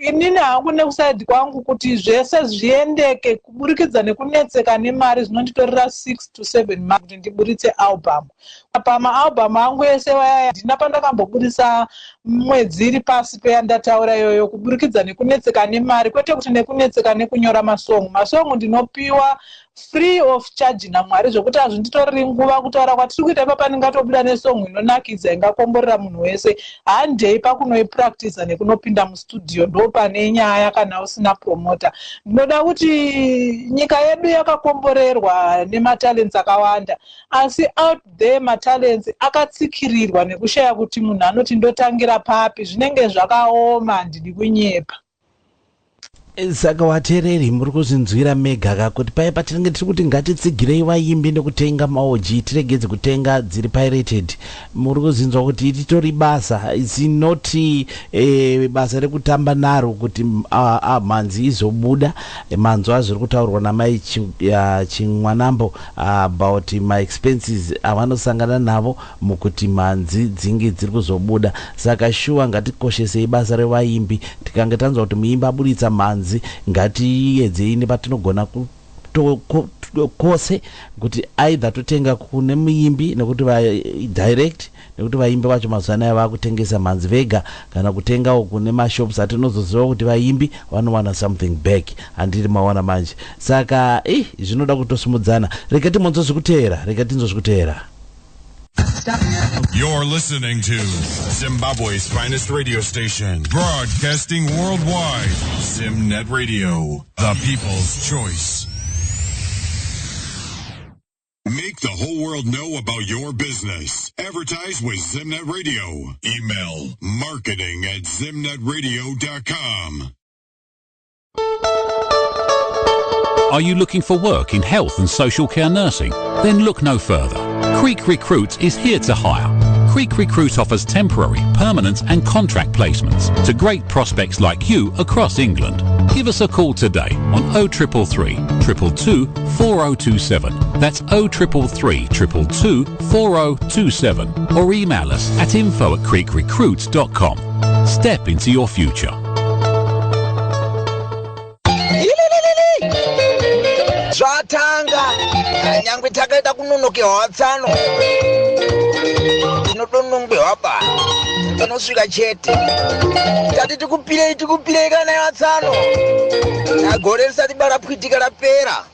inini hangu nekusaidi kwangu kuti zvese zviendeke kuburikidza nekunetseka nemari zvinonditorera 6 to 7 months kuti ndiburitse album. Pamaalbum angu ese waya ndina pandakambobudisa mwedzi iri pasi peyandataura iyoyo kuburikidza nekunetseka nemari, kwete kuti nekunetseka nekunyora masongo. Masongo ndinopiwa free of charge naMwari, zvokuti hazvinditoreri nguva kutaura kwatiri kuita ipapa ndingatobuda nesongo inonakidza ingakomborera munhu wese. Handei pakunoipractice nekunopinda mustudio ndo pane nyaya kana usina promota. Ndinoda kuti nyika yedu yakakomborerwa nematalents akawanda, asi out there matalents akatsikirirwa nekushaya kuti munhu anoti ndotangira papi, zvinenge zvakaoma, handidi kunyepa. Saka wateereri muri kuzvinzwira mega kuti paya patinenge tiri kuti ngatitsigirei vaimbi nekutenga maoji tiregedze kutenga dziri pirated, muri kuzvinzwa kuti titori basa zinoti basa rekutamba naro kuti mhanzi izobuda. Manzwa zviri kutaurwa namai Chimwanambo about my expenses avanosangana navo mukuti mhanzi dzinge dziri kuzobuda. Saka shuwa ngatikoshesei basa revaimbi. Tikange tanzwa kuti muimbi aburitsa mhanzi ngatiedzei nepatinogona kose kuti aidha totenga kune muimbi nekuti direct, nekuti vaimbi vacho mazuva anaya vakutengesa mhanzi vega kana kutengawo kune mashops atinozoziva kuti vaimbi vanowana something back. Handiri mawana manje. Saka zvinoda kutosimudzana. Rega tinzozvikuteera. You're listening to Zimbabwe's finest radio station, broadcasting worldwide. Zimnet Radio, the people's choice. Make the whole world know about your business. Advertise with Zimnet Radio. Email marketing@zimnetradio.com. Are you looking for work in health and social care nursing? Then look no further. Creek Recruit is here to hire. Creek Recruit offers temporary, permanent and contract placements to great prospects like you across England. Give us a call today on 0333 222 4027. That's 0333 222 4027. Or email us at info@creekrecruit.com. Step into your future. Zvatanga nyangwe takaita kunonokewa tsano tinodonongwewa ba tinosvika chete tati tikupirei kana yatsano gore risati barapwitika rapera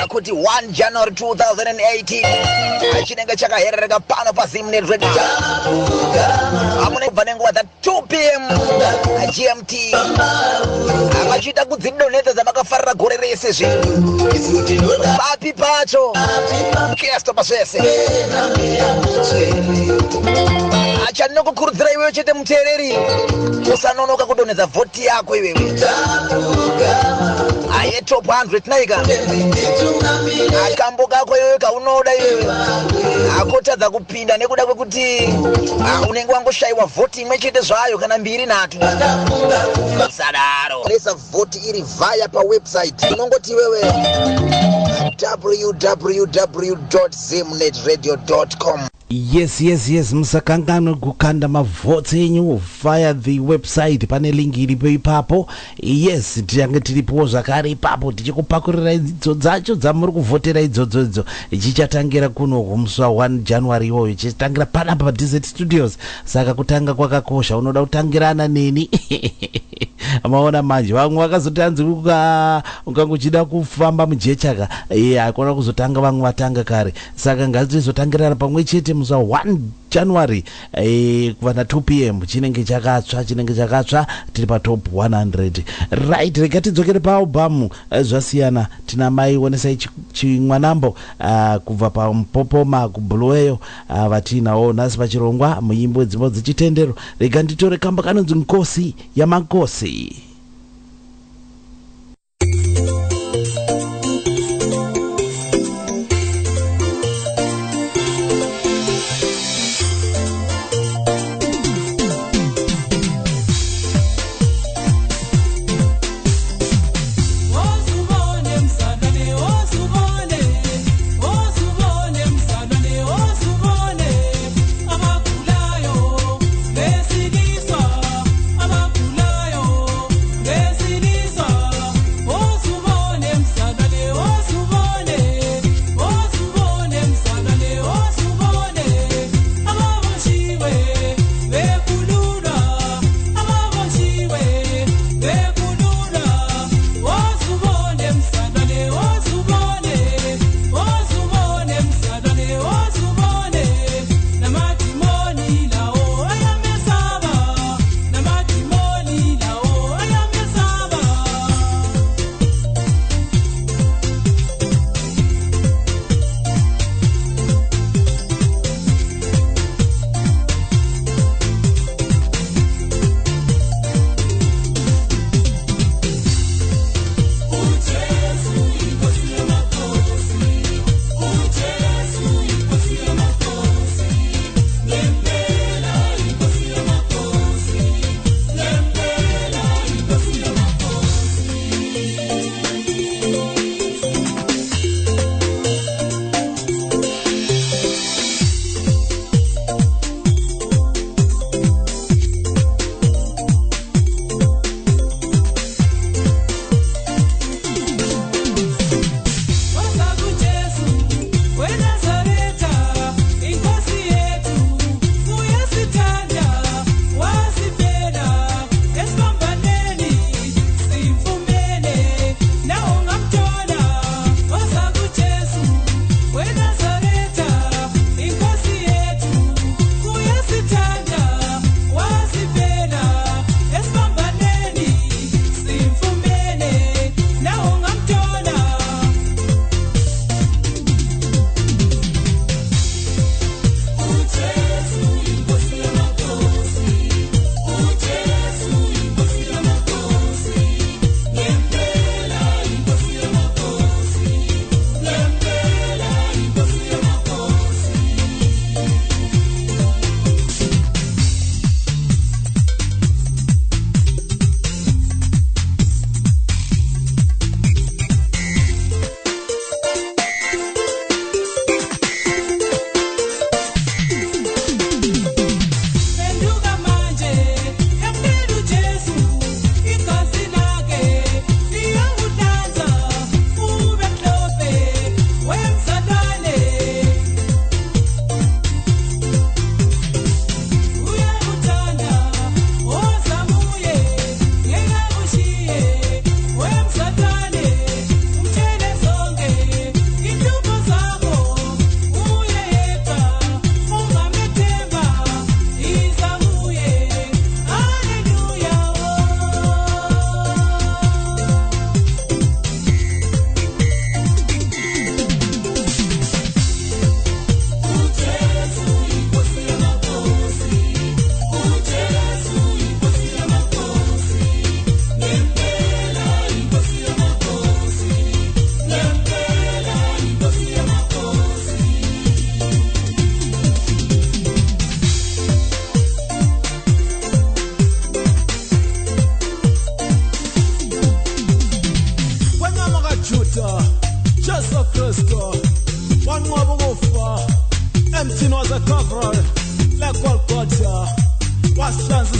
kuti 1 January 2018 achinenge chakaherereka pano paZimnet Radio. Amune kubva nenguva dza 2 p.m. GMT. Amachita kudzidonedza dzamakafarira gore rese zvinhu. Papi pacho kesto pasese. Acha ndinokukurudzira iwewe chete muteereri usanonoka kudonedza vhoti yako iwewe. Aye top 100 naika akambo kako iwewe kaunoda iwewe akotadza kupinda nekuda kwekuti unenge wangoshayiwa vhoti imwe chete zvayo kana mbiri nhatu. Sadaro resa vhoti iri vaya pawebsite unongoti iwewe www.zimnetradio.com. Yes, musakangano kukanda mavhotsi enyu via the website, pane link iripo ipapo. Yes, tiange tiripo zvakare ipapo tichikupakurira idzo dzacho dzamuri kuvhotera idzodzo chichatangira kuno musi wa 1 January iwoyo chichatangira panapa pa DZ Studios. Saka kutanga kwakakosha, unoda kutangirana neni amaona manje vamwe vakazoti hanzi ukangochida kufamba mujechaka akona kuzotanga vamwe vatanga kare. Saka ngatizotangira pamwe chete musi wa 1 January kuva na 2 p.m. chinenge chakatsva tiri pa top 100. Right, rega tidzokere pa album zvasiyana. Tina mai onesai Chimwanambo kubva pa Mpopoma kubuluweyo vatinawo nhasi pachirongwa muimbo dzimbo dzechitendero. Rega nditore kamba kanonzi Nkosi yamankosi. This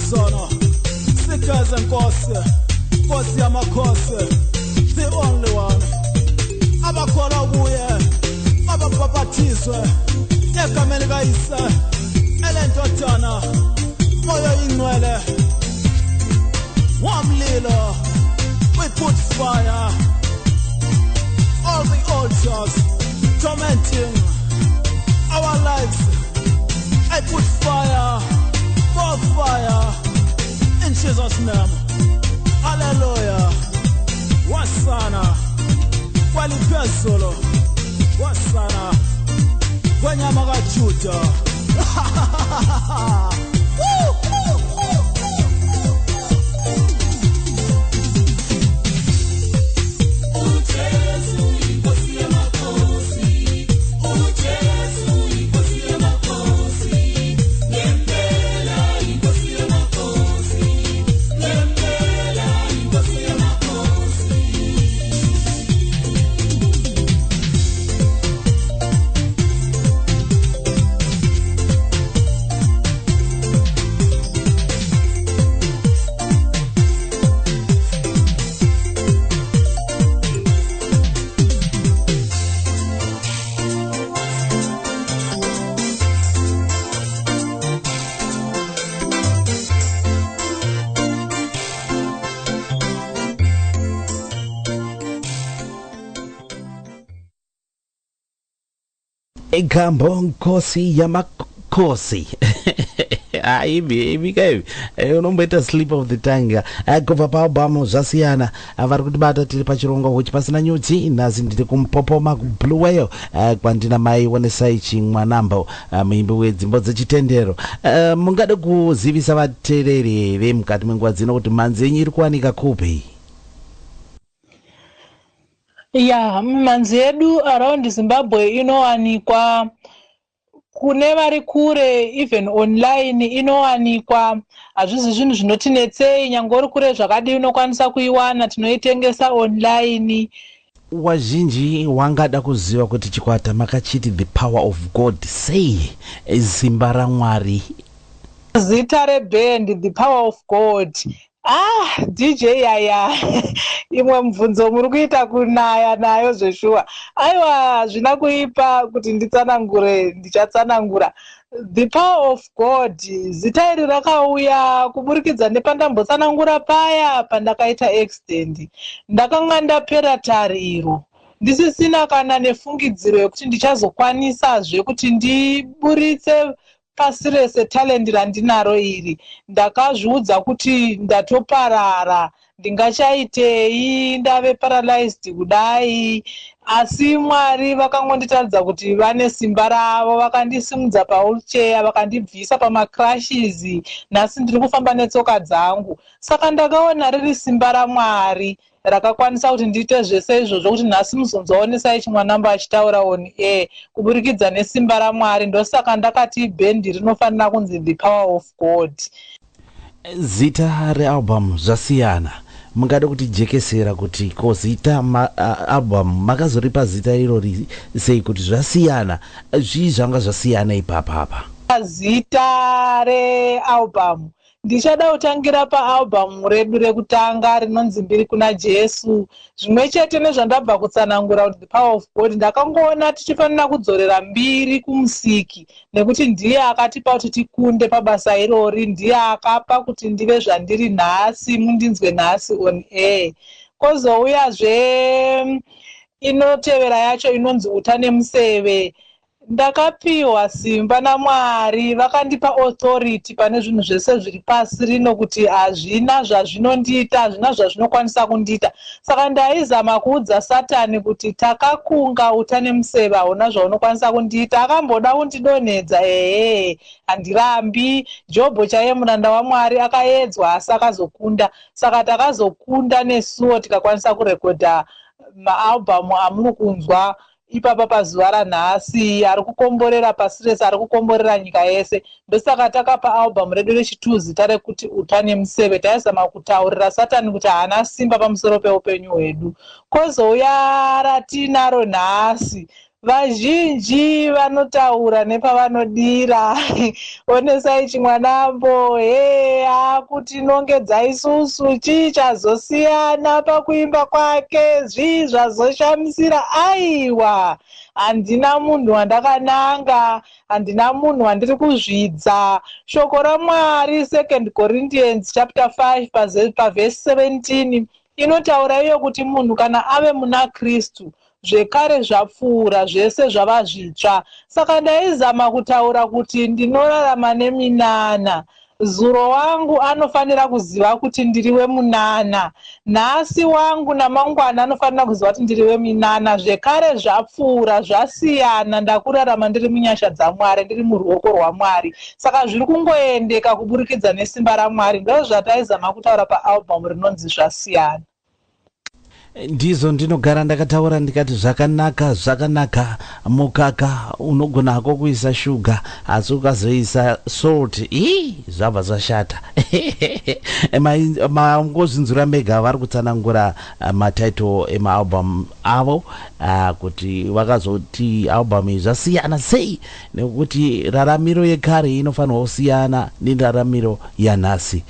Wasana, Snickers and Kosi Amakose, the only one. Abakola Wuye, Abapapatiswe, Ekamelga Isa, Elentotana, Moyo Inwele, Warm Lilo, we put fire, all the altars, tormenting our lives. I put fire, more fire, in Jesus' name. Hallelujah. Wasana, Walipesolo, Wasana, Wanyamaga Chuta. Ikambo Nkosi Yamakosi. Ibi unomboita slip of the tongue. Kubva paAlbum zvasiyana vari kutibata tiri pachirongo huchi pasina nyuchi. Nhasi ndiri kumpopoma Blue Whale kwandina mai wonesai chimwanambo muimbi wedzimbo dzechitendero. Mungade kuzivisa vateereri vemukati menguva dzino kuti manzi yenyu iri kuwanika kupi? Ya, manzi yedu around Zimbabwe inowanikwa kune vari kure, even online inowanikwa. Hazvisi zvinhu zvinotinetsei, nyangori kure zvakadi unokwanisa kuiwana, tinoitengesa online. Wazhinji wangada kuziva kuti chikwata makachiti the power of God, sei simba raMwari. Zita reband the power of God. DJ yaya imwe mubvunzo muri kuita kunaya nayo zveshuwa. Aiwa, zvina kuipa kuti nditsanangure, ndichatsanangura. The power of God, zita iri rakauya kuburikidza nepandambotsanangura paya pandakaita accident. Ndakanga ndapera tariro, ndisisina kana nefungidziro yekuti ndichazokwanisazve kuti ndiburitse pasi rese talent randinaro iri. Ndakazviudza kuti ndatoparara, ndingachaitei, ndave paralyzed kudai. Asi Mwari vakangonditaridza kuti vane simba ravo, vakandisimudza pawheelchair, vakandibvisa pamacrashes. Nhasi ndiri kufamba netsoka dzangu. Saka ndakaona riri simba raMwari rakakwanisa kuti ndiite zvese izvozvo, kuti nhasi muzonzoonesai chimwanamba achitaura on air kuburikidza nesimba raMwari. Ndosaka ndakati bhendi rinofanira kunzi the power of God. Zita realbum zvasiyana. Mungade kuti jekesera kuti ko zita album makazoripa zita irori sei kuti zvasiyana? Zvii zvanga zvasiyana ipapa? Zita realbum ndichada kutangira paalbum redu rekutanga rinonzi Mbiri kuna Jesu. Zvimwe chete nezvandabva kutsanangura kuti the power of God, ndakangoona tichifanira kudzorera mbiri kumusiki, nekuti ndiye akatipa kuti tikunde pabasa irori, ndiye akapa kuti ndive zvandiri nhasi, mundinzwe nhasi on air. Kozouyazve inotevera yacho inonzi Uta nemuseve. Ndakapiwa simba naMwari, vakandipa authority pane zvinhu zvese zviri pasi rino, kuti hazvina zvazvinondiita, hazvina zvazvinokwanisa kundiita. Saka ndaizama kuudza Satani kuti takakunga Uta nemuseve, hauna zvaunokwanisa kundiita. Akamboda kundidonhedza, handirambi. Jobho chaiye muranda waMwari akaedzwa asi akazokunda. Saka takazokunda nesuwo tikakwanisa kurekodha maalbhamu amunokunzwa ipapa pazuva ranhasi, ari kukomborera pasi rese, ari kukomborera nyika yese. Ndosaka takapa album redu rechitu zita rekuti Uta nemuseve. Taizama kutaurira Satani kuti haana simba pamusoro peupenyu hwedu. Kozouya ratinaro nhasi, vazhinji vanotaura nepavanodira onesai chimwanambo kuti nongedza isusu chichazosiyana pakuimba kwake zvazvoshamisira. Aiwa, handina munhu wandakananga, handina munhu wandiri kuzvidza. Shoko raMwari 2 Corinthians chapter 5 pavhesi 17 inotaura iyo kuti munhu kana ave muna Kristu zvekare zvapfuura, zvese zvava zvitsva. Saka ndaizama kutaura kuti ndinorarama neminana. Zuro wangu anofanira kuziva kuti ndiri wemunana, nhasi wangu namangwana anofanira kuziva kuti ndiri weminana. Zvekare zvapfuura, zvasiyana, ndakurarama ndiri munyasha dzaMwari, ndiri muruoko rwaMwari. Saka zviri kungoendeka kuburikidza nesimba raMwari. Ndizvo zvataizama kutaura paalbhamu rinonzi Zvasiyana. Ndizo ndinogara ndakataura ndikati zvakanaka mukaka unogona hako kuisa shuga asi ukazoisa salt zvabva zvashata. Maungozvinzura mega vari kutsanangura mataito emaalbhamu avo kuti vakazoti albhamu iyi zvasiyana sei, nekuti raramiro yekare inofanirwa kusiyana neraramiro yanhasi.